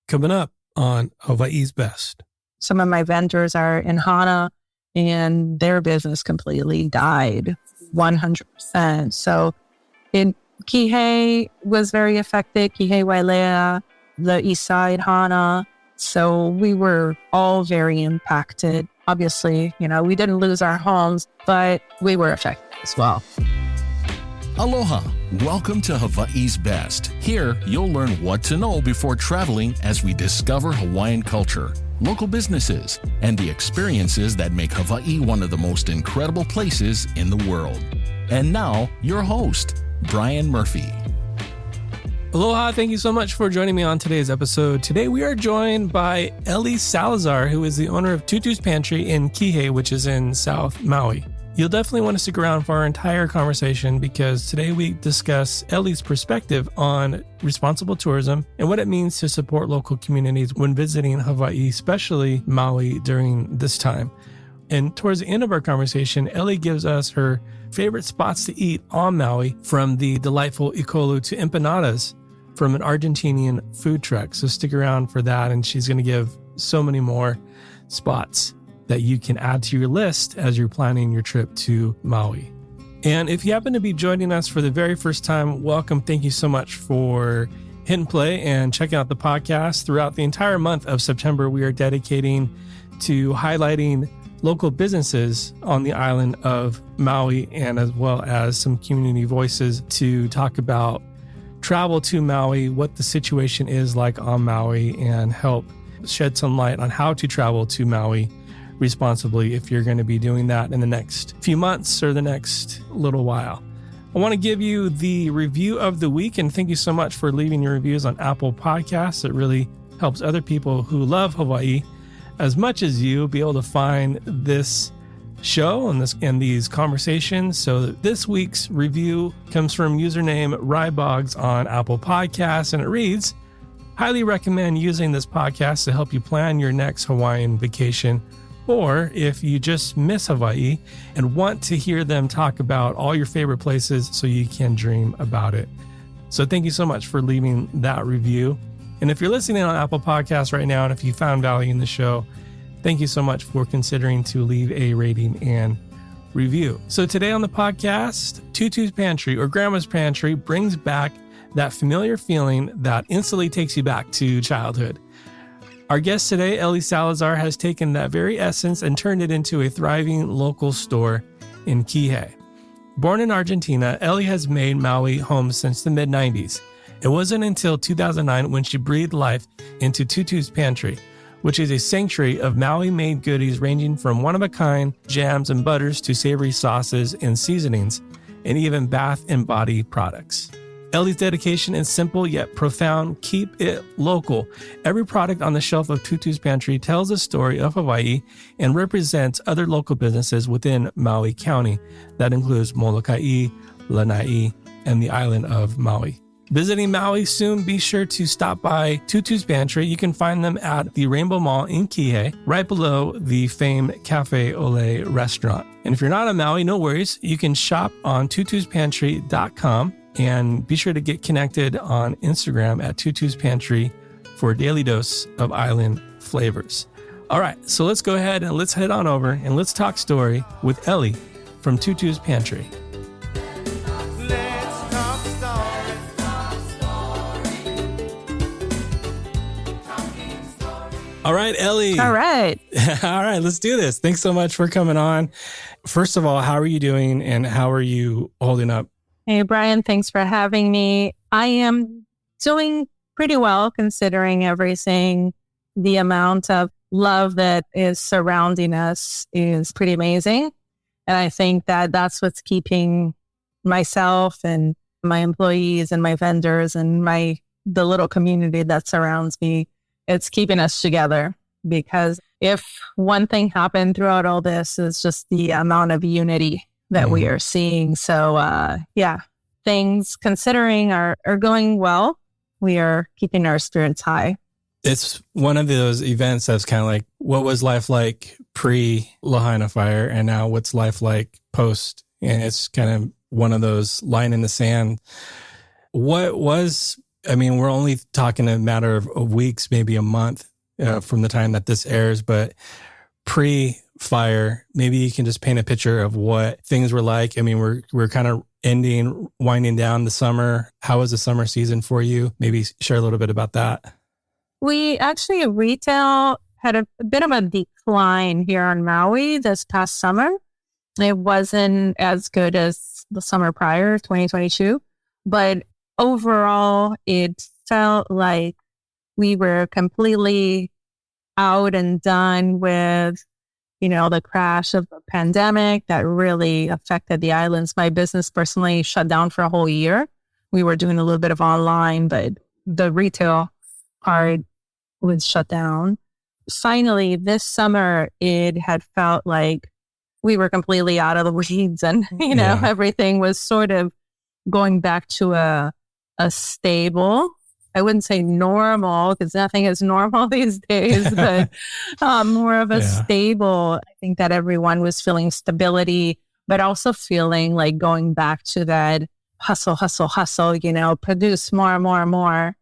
coming up on Hawaii's Best. Some of my vendors are in Hana and their business completely died 100%. So in Kihei was very affected, Kihei Wailea, the east side, Hana. So we were all very impacted. Obviously, we didn't lose our homes, but we were affected as well. Aloha. Welcome to Hawaii's Best. Here, you'll learn what to know before traveling as we discover Hawaiian culture, local businesses, and the experiences that make Hawaii one of the most incredible places in the world. And now, your host, Bryan Murphy. Aloha, thank you so much for joining me on today's episode. Today we are joined by Ellie Salazar, who is the owner of Tutu's Pantry in Kihei, which is in South Maui. You'll definitely want to stick around for our entire conversation because today we discuss Ellie's perspective on responsible tourism and what it means to support local communities when visiting Hawaii, especially Maui during this time. And towards the end of our conversation, Ellie gives us her favorite spots to eat on Maui, from the delightful ʻIole to empanadas from an Argentinian food truck. So stick around for that, and she's going to give so many more spots that you can add to your list as you're planning your trip to Maui. And if you happen to be joining us for the very first time, welcome. Thank you so much for hitting play and checking out the podcast. Throughout the entire month of September, we are dedicating to highlighting local businesses on the island of Maui, and as well as some community voices to talk about travel to Maui, what the situation is like on Maui, and help shed some light on how to travel to Maui responsibly if you're going to be doing that in the next few months or the next little while. I want to give you the review of the week, and thank you so much for leaving your reviews on Apple Podcasts. It really helps other people who love Hawaii as much as you be able to find this show and these conversations. So this week's review comes from username Rybogs on Apple Podcasts, and it reads, "Highly recommend using this podcast to help you plan your next Hawaiian vacation, or if you just miss Hawaii and want to hear them talk about all your favorite places so you can dream about it." So thank you so much for leaving that review. And if you're listening on Apple Podcasts right now, and if you found value in the show, thank you so much for considering to leave a rating and review. So today on the podcast, Tutu's Pantry, or Grandma's Pantry, brings back that familiar feeling that instantly takes you back to childhood. Our guest today, Ellie Salazar, has taken that very essence and turned it into a thriving local store in Kihei. Born in Argentina, Ellie has made Maui home since the mid-90s. It wasn't until 2009 when she breathed life into Tutu's Pantry, which is a sanctuary of Maui-made goodies ranging from one-of-a-kind jams and butters to savory sauces and seasonings, and even bath and body products. Ellie's dedication is simple yet profound. Keep it local. Every product on the shelf of Tutu's Pantry tells the story of Hawaii and represents other local businesses within Maui County. That includes Molokai, Lanai, and the island of Maui. Visiting Maui soon, be sure to stop by Tutu's Pantry. You can find them at the Rainbow Mall in Kihei, right below the famed Cafe Ole restaurant. And if you're not on Maui, no worries. You can shop on tutuspantry.com. And be sure to get connected on Instagram at Tutu's Pantry for a daily dose of island flavors. All right, so let's go ahead and let's head on over and let's talk story with Ellie from Tutu's Pantry. All right, Ellie. All right. All right, let's do this. Thanks so much for coming on. First of all, how are you doing and how are you holding up? Hey, Bryan, thanks for having me. I am doing pretty well considering everything. The amount of love that is surrounding us is pretty amazing. And I think that that's what's keeping myself and my employees and my vendors and the little community that surrounds me. It's keeping us together, because if one thing happened throughout all this is just the amount of unity that we are seeing. So, things considering are going well. We are keeping our spirits high. It's one of those events that's kind of like, what was life like pre-Lahaina fire, and now what's life like post? And it's kind of one of those line in the sand. What was I mean, we're only talking a matter of weeks, maybe a month from the time that this airs, but pre-fire, maybe you can just paint a picture of what things were like. I mean, we're kind of winding down the summer. How was the summer season for you? Maybe share a little bit about that. We actually, retail had a bit of a decline here on Maui this past summer. It wasn't as good as the summer prior, 2022, but overall, it felt like we were completely out and done with, the crash of the pandemic that really affected the islands. My business personally shut down for a whole year. We were doing a little bit of online, but the retail part was shut down. Finally, this summer, it had felt like we were completely out of the weeds and, everything was sort of going back to a stable, I wouldn't say normal because nothing is normal these days, but more of a stable. I think that everyone was feeling stability, but also feeling like going back to that hustle, produce more.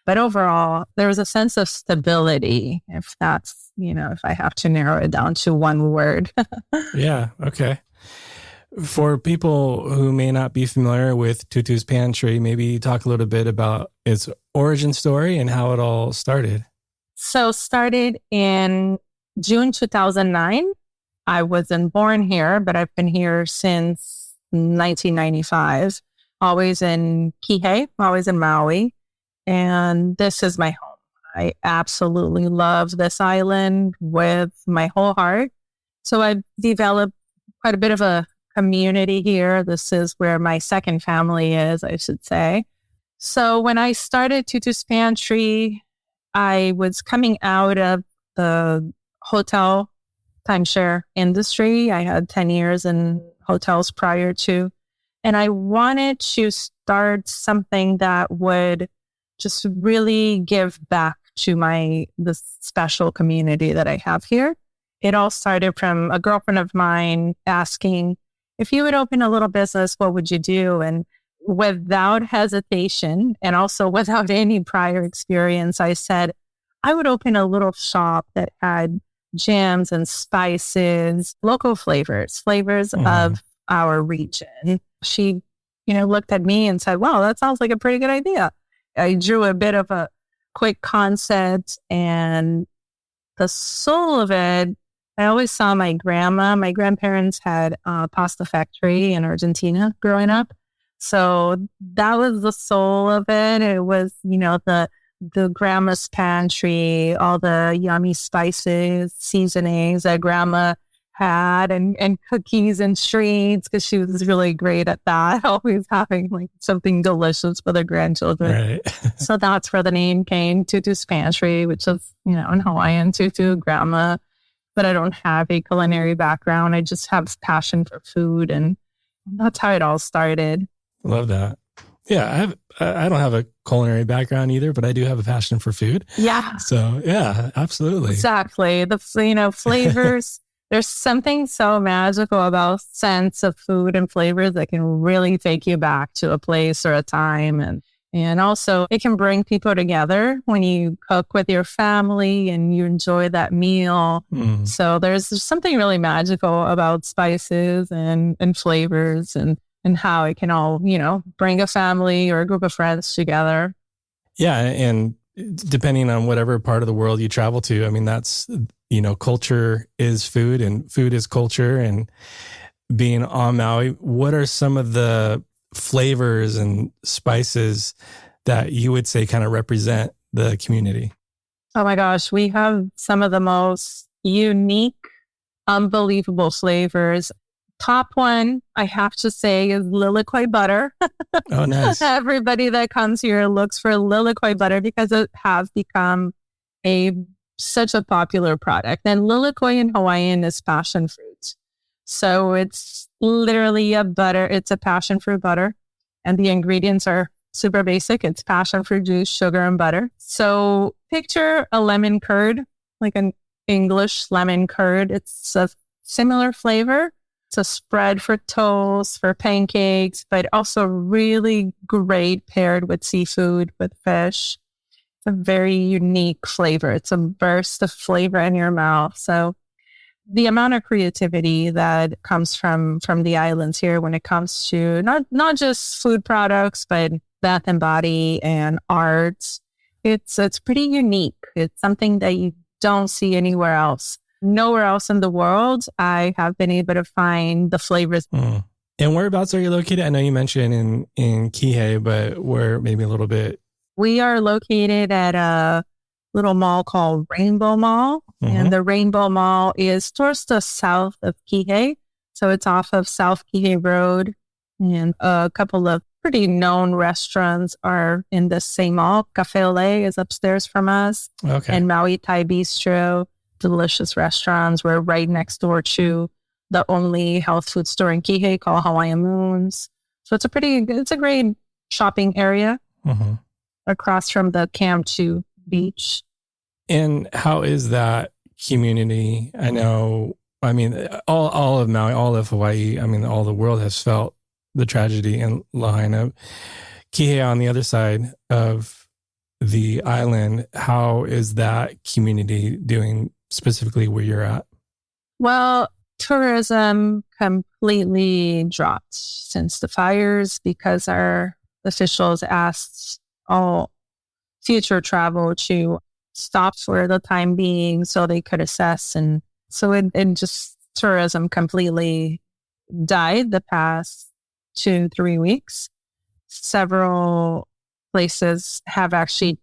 But overall, there was a sense of stability, if that's, if I have to narrow it down to one word. Yeah. Okay. For people who may not be familiar with Tutu's Pantry, maybe talk a little bit about its origin story and how it all started. So started in June 2009. I wasn't born here, but I've been here since 1995, always in Kihei, always in Maui. And this is my home. I absolutely love this island with my whole heart. So I've developed quite a bit of a community here. This is where my second family is, I should say. So when I started Tutu's Pantry, I was coming out of the hotel timeshare industry. I had 10 years in hotels prior to, and I wanted to start something that would just really give back to the special community that I have here. It all started from a girlfriend of mine asking, if you would open a little business, what would you do? And without hesitation, and also without any prior experience, I said, I would open a little shop that had jams and spices, local flavors of our region. She, looked at me and said, wow, that sounds like a pretty good idea. I drew a bit of a quick concept, and the soul of it, I always saw my grandparents had a pasta factory in Argentina growing up. So that was the soul of it. It was, the grandma's pantry, all the yummy spices, seasonings that grandma had, and cookies and treats, because she was really great at that, always having like something delicious for their grandchildren. Right. So that's where the name came, Tutu's Pantry, which is, in Hawaiian, Tutu, grandma. But I don't have a culinary background. I just have passion for food, and that's how it all started. Love that. Yeah, I don't have a culinary background either, but I do have a passion for food. Yeah. So yeah, absolutely. Exactly. The flavors. There's something so magical about sense of food and flavors that can really take you back to a place or a time. And also it can bring people together when you cook with your family and you enjoy that meal. So there's something really magical about spices and flavors and how it can all, bring a family or a group of friends together. Yeah. And depending on whatever part of the world you travel to, I mean, that's, culture is food and food is culture. And being on Maui, what are some of the flavors and spices that you would say kind of represent the community? Oh my gosh, we have some of the most unique, unbelievable flavors. Top one, I have to say, is lilikoi butter. Oh, nice. Everybody that comes here looks for lilikoi butter because it has become such a popular product. And lilikoi in Hawaiian is passion fruit. So it's literally a butter. It's a passion fruit butter. And the ingredients are super basic. It's passion fruit juice, sugar, and butter. So picture a lemon curd, like an English lemon curd. It's a similar flavor, It's a spread for toast, for pancakes, but also really great paired with seafood, with fish. It's a very unique flavor. It's a burst of flavor in your mouth. So the amount of creativity that comes from the islands here when it comes to not just food products, but bath and body and arts, it's pretty unique. It's something that you don't see anywhere else. Nowhere else in the world I have been able to find the flavors. And whereabouts are you located? I know you mentioned in Kihei, but where maybe a little bit? We are located at a little mall called Rainbow Mall. And the Rainbow Mall is towards the south of Kihei. So it's off of South Kihei Road. And a couple of pretty known restaurants are in the same mall. Cafe ʻIole is upstairs from us. Okay. And Maui Thai Bistro. Delicious restaurants. We're right next door to the only health food store in Kihei called Hawaiian Moons. So it's a great shopping area across from the Camp 2 beach. And how is that community? I know, all of Maui, all of Hawaii, all the world has felt the tragedy in Lahaina. Kihei on the other side of the island, how is that community doing specifically where you're at? Well, tourism completely dropped since the fires because our officials asked all future travel to stop for the time being so they could assess. And so it just tourism completely died the past 2-3 weeks. Several places have actually,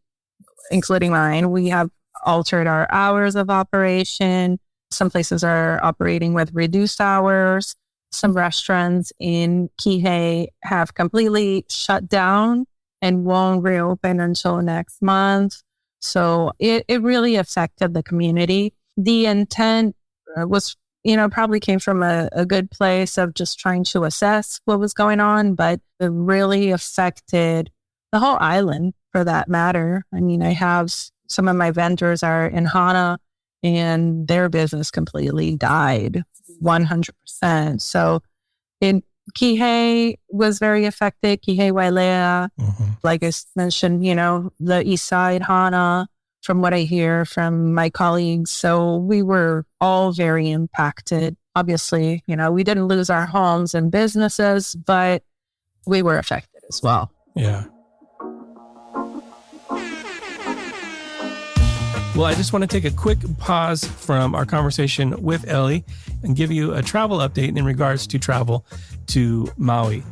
including mine, we have altered our hours of operation. Some places are operating with reduced hours. Some restaurants in Kihei have completely shut down and won't reopen until next month. So it really affected the community. The intent was, probably came from a good place of just trying to assess what was going on, but it really affected the whole island for that matter. I have some of my vendors are in Hana and their business completely died 100%. So Kihei was very affected. Kihei, Wailea, like I mentioned, the east side, Hana, from what I hear from my colleagues. So we were all very impacted. Obviously, we didn't lose our homes and businesses, but we were affected as well. Yeah. Well, I just want to take a quick pause from our conversation with Ellie and give you a travel update in regards to travel to Maui.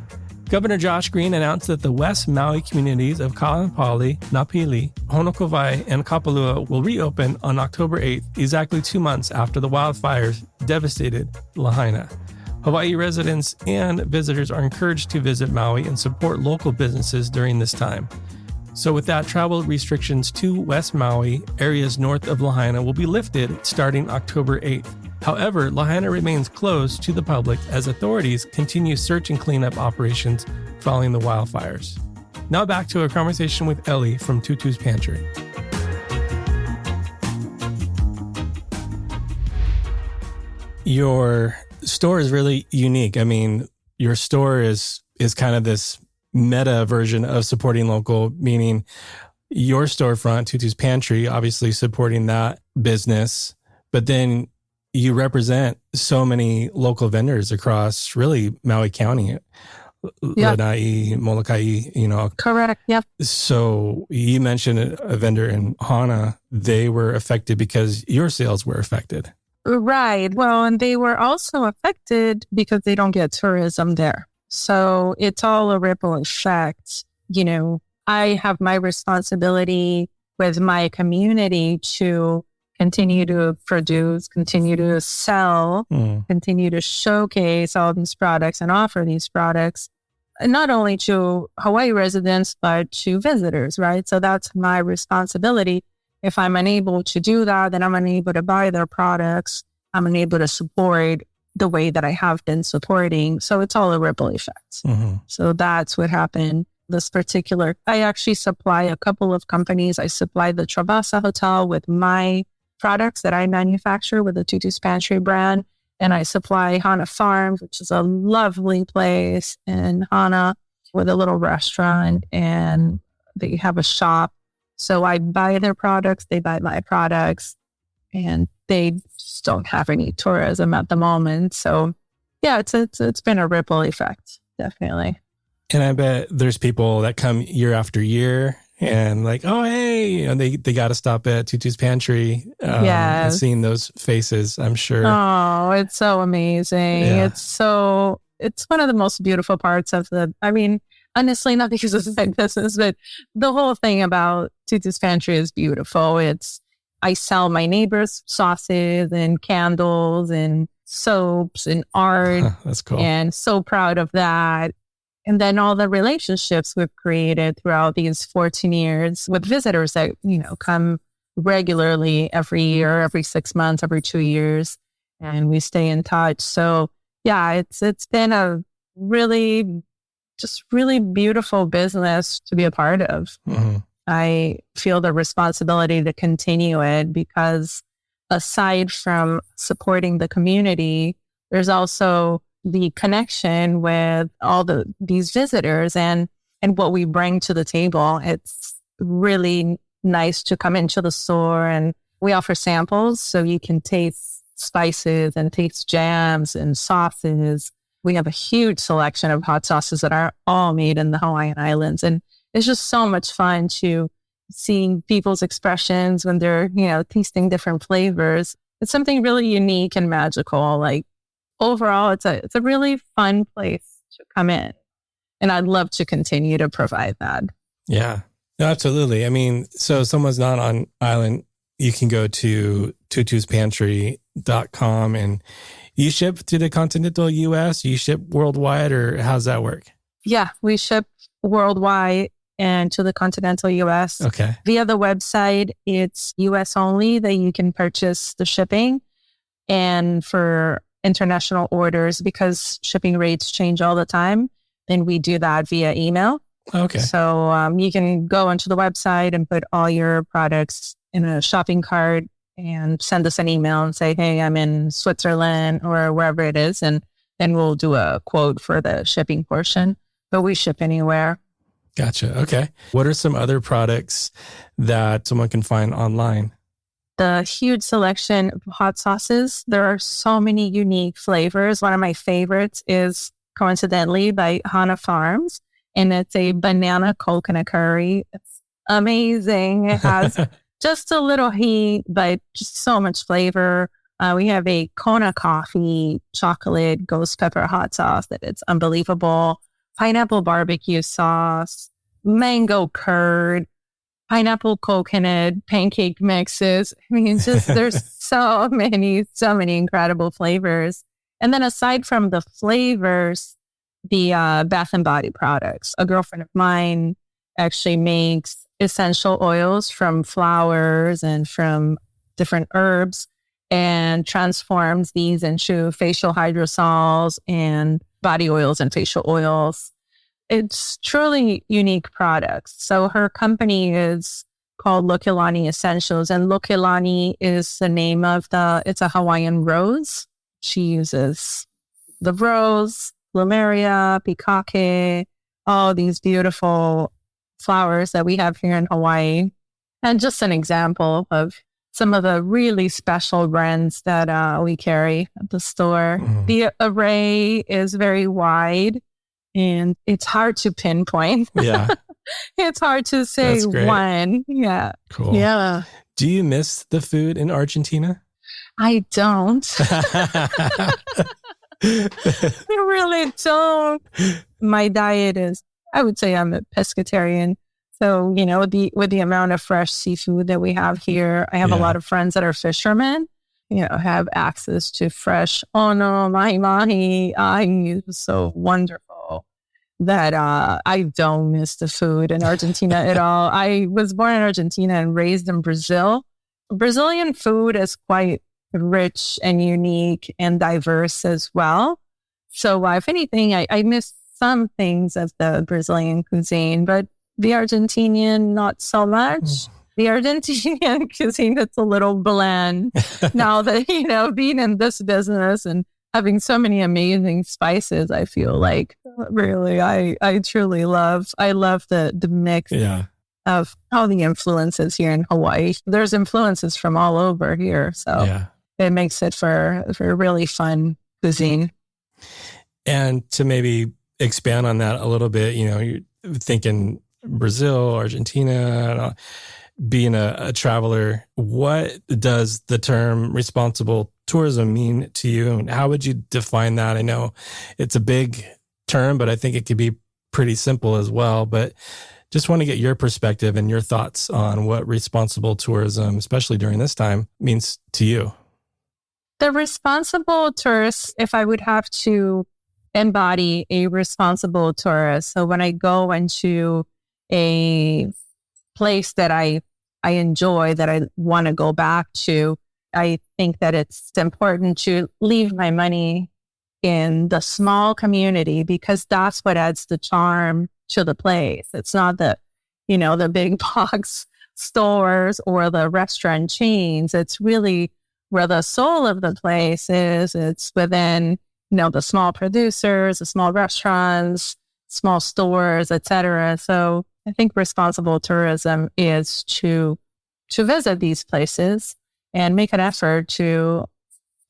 Governor Josh Green announced that the West Maui communities of Ka'anapali, Napili, Honokovai, and Kapalua will reopen on October 8th, exactly 2 months after the wildfires devastated Lahaina. Hawaii residents and visitors are encouraged to visit Maui and support local businesses during this time. So with that, travel restrictions to West Maui, areas north of Lahaina, will be lifted starting October 8th. However, Lahaina remains closed to the public as authorities continue search and cleanup operations following the wildfires. Now back to a conversation with Ellie from Tutu's Pantry. Your store is really unique. Your store is kind of this meta version of supporting local, meaning your storefront, Tutu's Pantry, obviously supporting that business, but then you represent so many local vendors across really Maui County, Lanai, Molokai, Correct. Yep. So you mentioned a vendor in Hana. They were affected because your sales were affected. Right. Well, and they were also affected because they don't get tourism there. So it's all a ripple effect. I have my responsibility with my community to continue to produce, continue to sell, continue to showcase all these products and offer these products, not only to Hawaii residents, but to visitors, right? So that's my responsibility. If I'm unable to do that, then I'm unable to buy their products. I'm unable to support the way that I have been supporting. So it's all a ripple effect. So that's what happened. I actually supply a couple of companies. I supply the Travasa Hotel with my products that I manufacture with the Tutu's Pantry brand. And I supply Hana Farms, which is a lovely place in Hana with a little restaurant, and they have a shop. So I buy their products, they buy my products, and they just don't have any tourism at the moment. So yeah, it's been a ripple effect, definitely. And I bet there's people that come year after year and like, oh, hey, they got to stop at Tutu's Pantry. And seeing those faces, I'm sure. Oh, it's so amazing. Yeah. It's one of the most beautiful parts of honestly, not because it's my business, but the whole thing about Tutu's Pantry is beautiful. I sell my neighbors sauces and candles and soaps and art. That's cool. And so proud of that. And then all the relationships we've created throughout these 14 years with visitors that, come regularly every year, every 6 months, every 2 years, and we stay in touch. So yeah, it's been a really beautiful business to be a part of. Mm-hmm. I feel the responsibility to continue it because aside from supporting the community, there's also the connection with all these visitors and what we bring to the table. It's really nice to come into the store, and we offer samples so you can taste spices and taste jams and sauces. We have a huge selection of hot sauces that are all made in the Hawaiian Islands. And it's just so much fun to see people's expressions when they're, tasting different flavors. It's something really unique and magical. Like overall, it's a really fun place to come in. And I'd love to continue to provide that. Yeah, no, absolutely. I mean, so if someone's not on island, you can go to tutuspantry.com and you ship to the continental US, you ship worldwide, or how's that work? Yeah, we ship worldwide and to the continental US. Okay. Via the website, it's US only that you can purchase the shipping. And for international orders, because shipping rates change all the time, then we do that via email. Okay. So you can go onto the website and put all your products in a shopping cart and send us an email and say, hey, I'm in Switzerland or wherever it is. And then we'll do a quote for the shipping portion. But we ship anywhere. Gotcha. Okay. What are some other products that someone can find online? The huge selection of hot sauces. There are so many unique flavors. One of my favorites is coincidentally by Hana Farms, and it's a banana coconut curry. It's amazing. It has just a little heat, but just so much flavor. We have a Kona coffee chocolate ghost pepper hot sauce that it's unbelievable. Pineapple barbecue sauce, mango curd, pineapple coconut, pancake mixes. I mean, there's so many incredible flavors. And then aside from the flavors, the Bath and Body products. A girlfriend of mine actually makes essential oils from flowers and from different herbs and transforms these into facial hydrosols and body oils and facial oils. It's truly unique products. So her company is called Lokilani Essentials, and Lokilani is the name of it's a Hawaiian rose. She uses the rose, plumeria, pikake, all these beautiful flowers that we have here in Hawaii. And just an example of some of the really special brands that we carry at the store. Mm. The array is very wide and it's hard to pinpoint. Yeah. It's hard to say one. Yeah. Cool. Yeah. Do you miss the food in Argentina? I don't. I really don't. My diet is, I would say I'm a pescatarian. So, with the amount of fresh seafood that we have here, I have a lot of friends that are fishermen, have access to fresh ono, mahi-mahi. It's so wonderful that I don't miss the food in Argentina at all. I was born in Argentina and raised in Brazil. Brazilian food is quite rich and unique and diverse as well. So if anything, I miss some things of the Brazilian cuisine, but the Argentinian, not so much. The Argentinian cuisine, it's a little bland now that, being in this business and having so many amazing spices. I feel like really, I truly love the mix of all the influences here in Hawaii. There's influences from all over here. So it makes it for a really fun cuisine. And to maybe expand on that a little bit, you're thinking Brazil, Argentina, being a traveler, what does the term responsible tourism mean to you? And how would you define that? I know it's a big term, but I think it could be pretty simple as well. But just want to get your perspective and your thoughts on what responsible tourism, especially during this time, means to you. The responsible tourist, if I would have to embody a responsible tourist. So when I go into a place that I enjoy, that I want to go back to, I think that it's important to leave my money in the small community, because that's what adds the charm to the place. It's not the big box stores or the restaurant chains. It's really where the soul of the place is. It's within, the small producers, the small restaurants, small stores, etc. So I think responsible tourism is to visit these places and make an effort to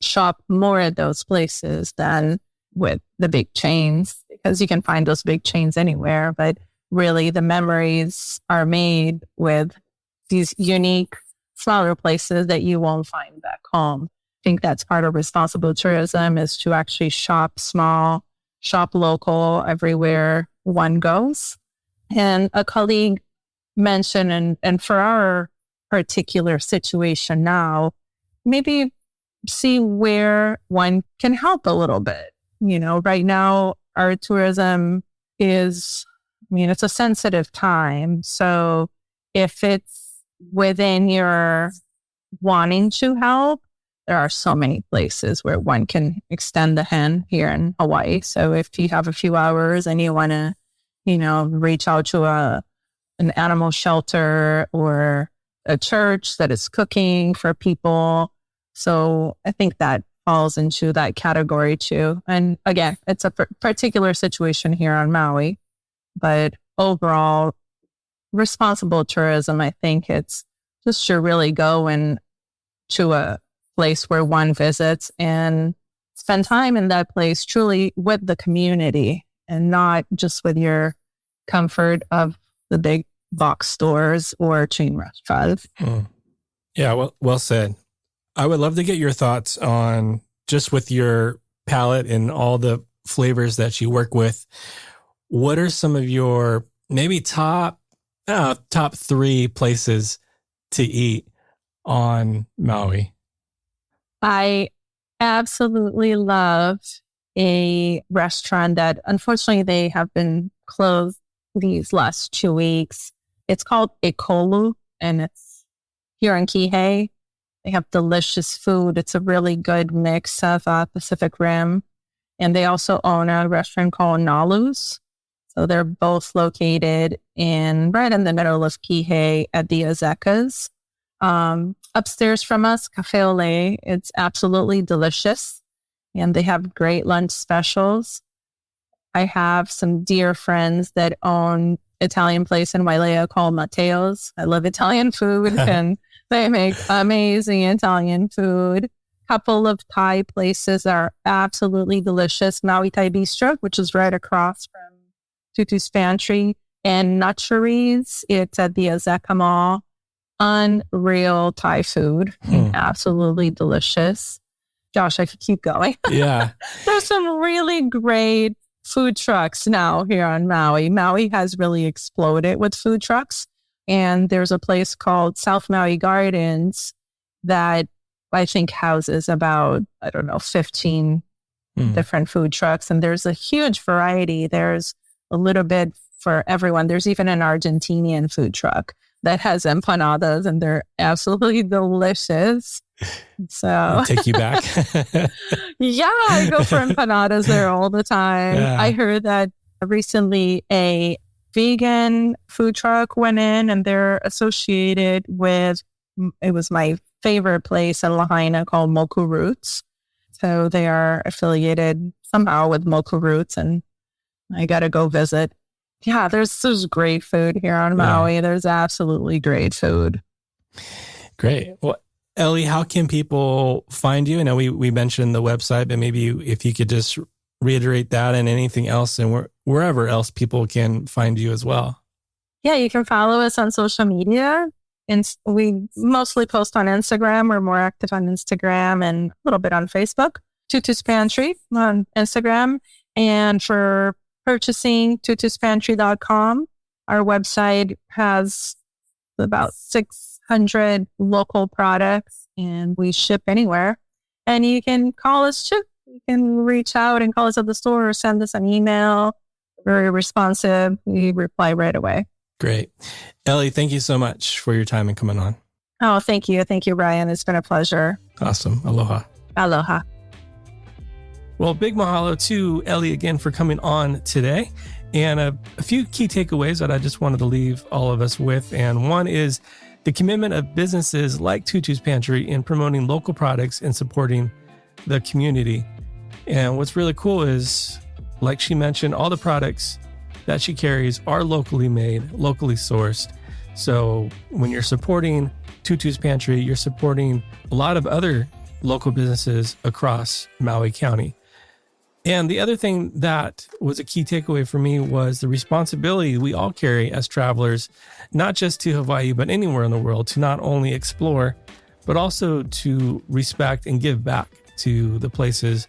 shop more at those places than with the big chains, because you can find those big chains anywhere. But really, the memories are made with these unique, smaller places that you won't find back home. I think that's part of responsible tourism, is to actually shop small, shop local everywhere one goes. And a colleague mentioned, and for our particular situation now, maybe see where one can help a little bit. Right now, our tourism is, it's a sensitive time. So if it's within your wanting to help, there are so many places where one can extend the hand here in Hawaii. So if you have a few hours and you want to, reach out to an animal shelter or a church that is cooking for people. So I think that falls into that category too. And again, it's a particular situation here on Maui, but overall, responsible tourism, I think it's just to really go to a place where one visits and spend time in that place truly with the community, and not just with your comfort of the big box stores or chain restaurants. Yeah, well said. I would love to get your thoughts on, just with your palate and all the flavors that you work with, what are some of your maybe top 3 places to eat on Maui? I absolutely love a restaurant that, unfortunately, they have been closed these last 2 weeks. It's called ʻIole, and it's here in Kihei. They have delicious food. It's a really good mix of Pacific Rim. And they also own a restaurant called Nalu's. So they're both located right in the middle of Kihei at the Azekas. Upstairs from us, Cafe ʻIole. It's absolutely delicious. And they have great lunch specials. I have some dear friends that own Italian place in Wailea called Matteo's. I love Italian food, and they make amazing Italian food. Couple of Thai places are absolutely delicious. Maui Thai Bistro, which is right across from Tutu's Pantry, and Nutcheries. It's at the Azeka Mall. Unreal Thai food. Absolutely delicious. Josh, I could keep going. Yeah. There's some really great food trucks now here on Maui. Maui has really exploded with food trucks. And there's a place called South Maui Gardens that I think houses about, 15 different food trucks. And there's a huge variety. There's a little bit for everyone. There's even an Argentinian food truck that has empanadas, and they're absolutely delicious. So I'll take you back. Yeah, I go for empanadas there all the time. Yeah. I heard that recently a vegan food truck went in, and they're associated with, it was my favorite place in Lahaina called Moku Roots. So they are affiliated somehow with Mocha Roots, and I got to go visit. Yeah, there's great food here on Maui. There's absolutely great food. Great. Well, Ellie, how can people find you? I know we mentioned the website, but maybe if you could just reiterate that and anything else, and wherever else people can find you as well. Yeah, you can follow us on social media. And we mostly post on Instagram. We're more active on Instagram and a little bit on Facebook. Tutu's Pantry on Instagram. And for purchasing, tutuspantry.com. Our website has about 600 local products, and we ship anywhere. And you can call us too. You can reach out and call us at the store or send us an email. Very responsive. We reply right away. Great. Ellie, thank you so much for your time and coming on. Oh, thank you. Thank you, Bryan. It's been a pleasure. Awesome. Aloha. Aloha. Well, big mahalo to Ellie again for coming on today. And a few key takeaways that I just wanted to leave all of us with. And one is the commitment of businesses like Tutu's Pantry in promoting local products and supporting the community. And what's really cool is, like she mentioned, all the products that she carries are locally made, locally sourced. So when you're supporting Tutu's Pantry, you're supporting a lot of other local businesses across Maui County. And the other thing that was a key takeaway for me was the responsibility we all carry as travelers, not just to Hawaii, but anywhere in the world, to not only explore, but also to respect and give back to the places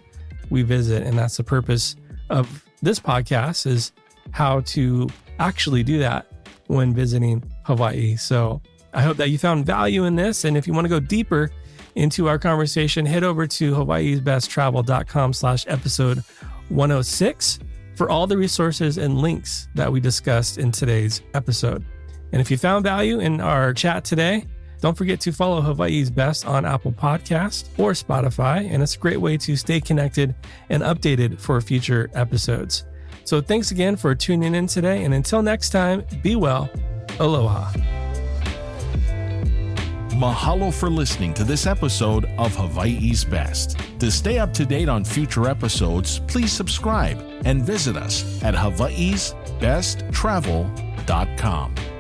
we visit. And that's the purpose of this podcast, is how to actually do that when visiting Hawaii. So I hope that you found value in this. And if you want to go deeper into our conversation, head over to hawaiisbesttravel.com/episode 106 for all the resources and links that we discussed in today's episode. And if you found value in our chat today, don't forget to follow Hawaii's Best on Apple Podcasts or Spotify. And it's a great way to stay connected and updated for future episodes. So thanks again for tuning in today. And until next time, be well. Aloha. Mahalo for listening to this episode of Hawaii's Best. To stay up to date on future episodes, please subscribe and visit us at hawaiisbesttravel.com.